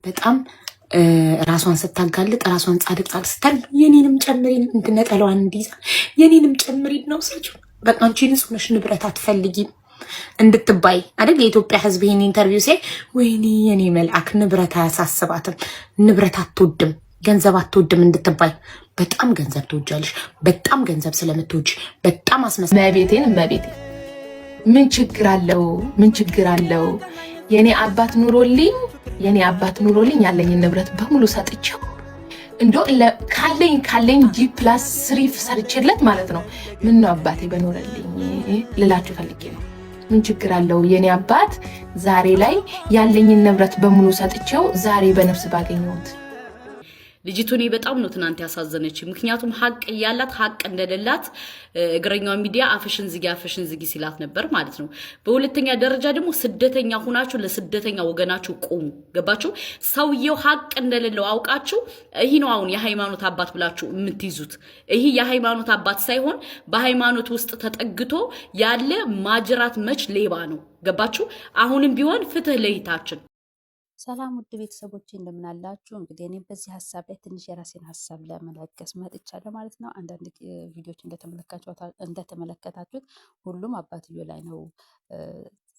በጣም ራሷን ስታጋልጥ ራሷን ጻድቅ ስታል የኔንም ጨምሪን ነጠላዋን እንዲይዛ የኔንም ጨምሪን ነው ሰጪ። በቃ አንቺ ንጹህ ነሽ፣ ንብረት አትፈልጊም እንድትባይ አይደል? የኢትዮጵያ ሕዝብ ይሄን ኢንተርቪው ሲያይ ወይኔ የኔ መልአክ ንብረት አያሳስባትም፣ ንብረት አትወድም፣ ገንዘብ አትወድም እንድትባይ። በጣም ገንዘብ ትወጃለሽ። በጣም ገንዘብ ስለምትወጂ በጣም መቤቴን ምን ችግር አለው? ምን ችግር አለው? የኔ አባት ኑሮልኝ ያለኝን ንብረት በሙሉ ሰጥቼው እንዶ ካለኝ G+3 ሰርቼለት ማለት ነው። ምን ነው አባቴ በኖረልኝ ልላችሁ ፈልጌ ነው። ምን ችግር አለው? የኔ አባት ዛሬ ላይ ያለኝን ንብረት በሙሉ ሰጥቼው ዛሬ በነፍስ ባገኘሁት። ልጅቱ እኔ በጣም ነው ትናንት ያሳዘነች። ምክንያቱም ሀቅ እያላት ሀቅ እንደሌላት እግረኛው ሚዲያ አፍሽን ዝጊ ሲላት ነበር ማለት ነው። በሁለተኛ ደረጃ ደግሞ ስደተኛ ሆናችሁ ለስደተኛ ወገናችሁ ቆሙ። ገባችሁ? ሰውየው ሀቅ እንደሌለው አውቃችሁ ይሄ ነው አሁን የሃይማኖት አባት ብላችሁ የምትይዙት። ይሄ የሃይማኖት አባት ሳይሆን በሃይማኖት ውስጥ ተጠግቶ ያለ ማጅራት መች ሌባ ነው። ገባችሁ? አሁንም ቢሆን ፍትህ ለይታችን። ሰላም ውድ ቤተሰቦች እንደምን አላችሁ? እንግዲህ እኔም በዚህ ሀሳብ ላይ ትንሽ የራሴን ሀሳብ ለመለገስ መጥቻለሁ ማለት ነው። አንዳንድ ቪዲዮዎች እንደተመለከታችሁት ሁሉም አባትዮ ላይ ነው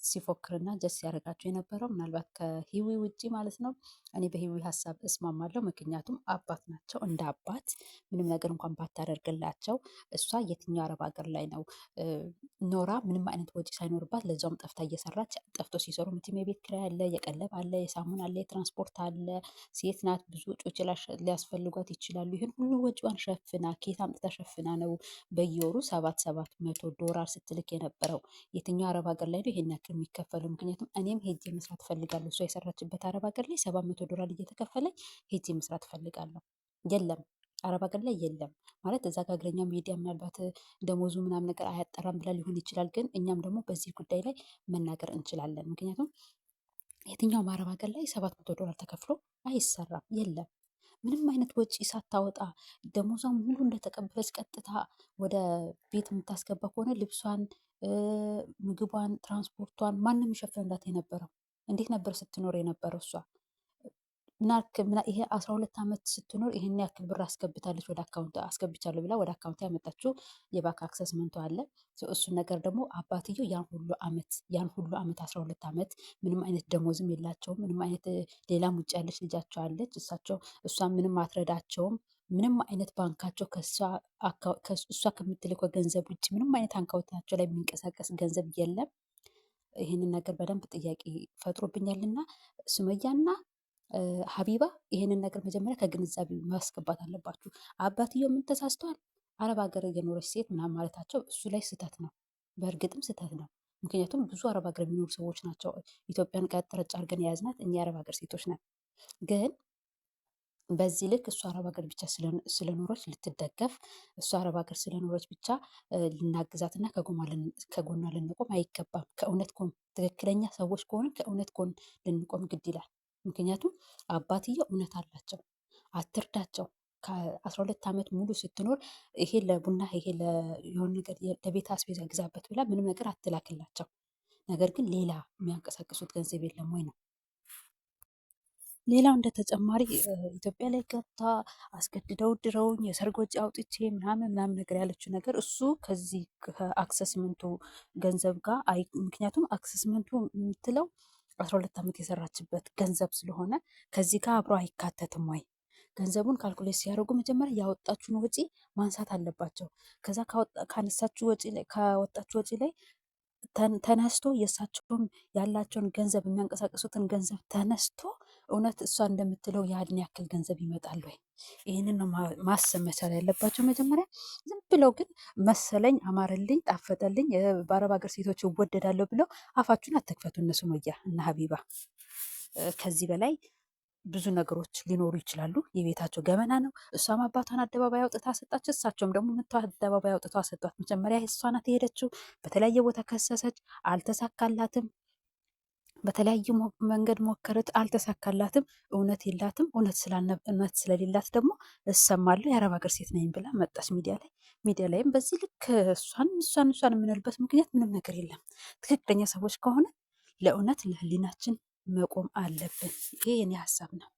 ሲፎክርና ጀስ ያደረጋቸው የነበረው ምናልባት ከሂዊ ውጪ ማለት ነው። እኔ በሂዊ ሀሳብ እስማማለሁ። ምክንያቱም አባት ናቸው። እንደ አባት ምንም ነገር እንኳን ባታደርግላቸው እሷ የትኛው አረብ ሀገር ላይ ነው ኖራ ምንም አይነት ወጪ ሳይኖርባት ለዛውም ጠፍታ እየሰራች ጠፍቶ ሲሰሩ ምትም የቤት ኪራይ አለ፣ የቀለብ አለ፣ የሳሙን አለ፣ የትራንስፖርት አለ። ሴት ናት፣ ብዙ ወጪዎች ሊያስፈልጓት ይችላሉ። ይህን ሁሉ ወጪዋን ሸፍና ኬት አምጥታ ሸፍና ነው በየወሩ $700 ስትልክ የነበረው። የትኛው አረብ ሀገር ላይ ነው ይሄን ያክል የሚከፈለው? ምክንያቱም እኔም ሄጄ መስራት ፈልጋለሁ። እሷ የሰራችበት አረብ ሀገር ላይ $700 እየተከፈለኝ ሄጄ መስራት ፈልጋለሁ። የለም አረብ ሀገር ላይ የለም ማለት እዛ ጋር እግረኛ ሚዲያ ምናልባት ደሞዙ ምናምን ነገር አያጠራም ብላ ሊሆን ይችላል። ግን እኛም ደግሞ በዚህ ጉዳይ ላይ መናገር እንችላለን። ምክንያቱም የትኛውም አረብ ሀገር ላይ $700 ተከፍሎ አይሰራም። የለም ምንም አይነት ወጪ ሳታወጣ ደሞዟን ሙሉ እንደተቀበለች ቀጥታ ወደ ቤት የምታስገባ ከሆነ ልብሷን፣ ምግቧን፣ ትራንስፖርቷን ማንም ይሸፍንላት የነበረው? እንዴት ነበር ስትኖር የነበረው እሷ? ይሄ 12 ዓመት ስትኖር ይሄን ያክል ብር አስገብታለች ወደ አካውንት አስገብቻለሁ ብላ ወደ አካውንት ያመጣችው የባንክ አክሰስ መንቶ አለ። እሱን ነገር ደግሞ አባትየው ያን ሁሉ ዓመት 12 ዓመት ምንም አይነት ደሞዝም የላቸውም። ምንም አይነት ሌላም ውጭ ያለች ልጃቸው አለች። እሷን ምንም አትረዳቸውም። ምንም አይነት ባንካቸው እሷ ከምትልከው ገንዘብ ውጭ ምንም አይነት አካውንታቸው ላይ የሚንቀሳቀስ ገንዘብ የለም። ይህንን ነገር በደንብ ጥያቄ ፈጥሮብኛልና ሱመያና ሀቢባ ይሄንን ነገር መጀመሪያ ከግንዛቤ ማስገባት አለባችሁ። አባትየው ምን ተሳስተዋል? አረብ ሀገር የኖረች ሴት ምናምን ማለታቸው እሱ ላይ ስህተት ነው። በእርግጥም ስህተት ነው። ምክንያቱም ብዙ አረብ ሀገር የሚኖሩ ሰዎች ናቸው። ኢትዮጵያን ቀጥረጭ አድርገን የያዝናት እኛ የአረብ ሀገር ሴቶች ነን። ግን በዚህ ልክ እሱ አረብ ሀገር ብቻ ስለኖረች ልትደገፍ፣ እሱ አረብ ሀገር ስለኖረች ብቻ ልናግዛትና ከጎኗ ልንቆም አይገባም። ከእውነት ትክክለኛ ሰዎች ከሆነ ከእውነት ጎን ልንቆም ግድ ይላል። ምክንያቱም አባትየው እውነት አላቸው። አትርዳቸው። ከ12 ዓመት ሙሉ ስትኖር ይሄ ለቡና ይሄ የሆነ ነገር ለቤት አስቤዛ ግዛበት ብላ ምንም ነገር አትላክላቸው። ነገር ግን ሌላ የሚያንቀሳቅሱት ገንዘብ የለም ወይ ነው። ሌላው እንደ ተጨማሪ ኢትዮጵያ ላይ ገብታ አስገድደው ድረውኝ የሰርግ ወጪ አውጥቼ ምናምን ነገር ያለችው ነገር እሱ ከዚህ ከአክሰስመንቱ ገንዘብ ጋር ምክንያቱም አክሰስመንቱ የምትለው 12 ዓመት የሰራችበት ገንዘብ ስለሆነ ከዚህ ጋር አብሮ አይካተትም ወይ? ገንዘቡን ካልኩሌት ሲያደርጉ መጀመሪያ ያወጣችሁን ወጪ ማንሳት አለባቸው። ከዛ ካወጣችሁ ወጪ ላይ ተነስቶ የእሳቸውም ያላቸውን ገንዘብ የሚያንቀሳቀሱትን ገንዘብ ተነስቶ እውነት እሷ እንደምትለው ያድን ያክል ገንዘብ ይመጣል ወይ? ይህንን ነው ማሰብ መቻል ያለባቸው መጀመሪያ። ዝም ብለው ግን መሰለኝ፣ አማረልኝ፣ ጣፈጠልኝ፣ በአረብ ሀገር ሴቶች ይወደዳለሁ ብለው አፋችሁን አትክፈቱ። እነ ሱመያ እና ሀቢባ ከዚህ በላይ ብዙ ነገሮች ሊኖሩ ይችላሉ። የቤታቸው ገመና ነው። እሷም አባቷን አደባባይ አውጥታ ሰጣች፣ እሳቸውም ደግሞ መጥተው አደባባይ አውጥተው ሰጧት። መጀመሪያ እሷ ናት የሄደችው። በተለያየ ቦታ ከሰሰች፣ አልተሳካላትም። በተለያዩ መንገድ ሞከረች፣ አልተሳካላትም። እውነት የላትም። እውነት ስለሌላት ደግሞ እሰማለሁ የአረብ ሀገር ሴት ነኝ ብላ መጣች ሚዲያ ላይም በዚህ ልክ እሷን የምንልበት ምክንያት ምንም ነገር የለም። ትክክለኛ ሰዎች ከሆነ ለእውነት ለህሊናችን መቆም አለብን። ይሄ የኔ ሀሳብ ነው።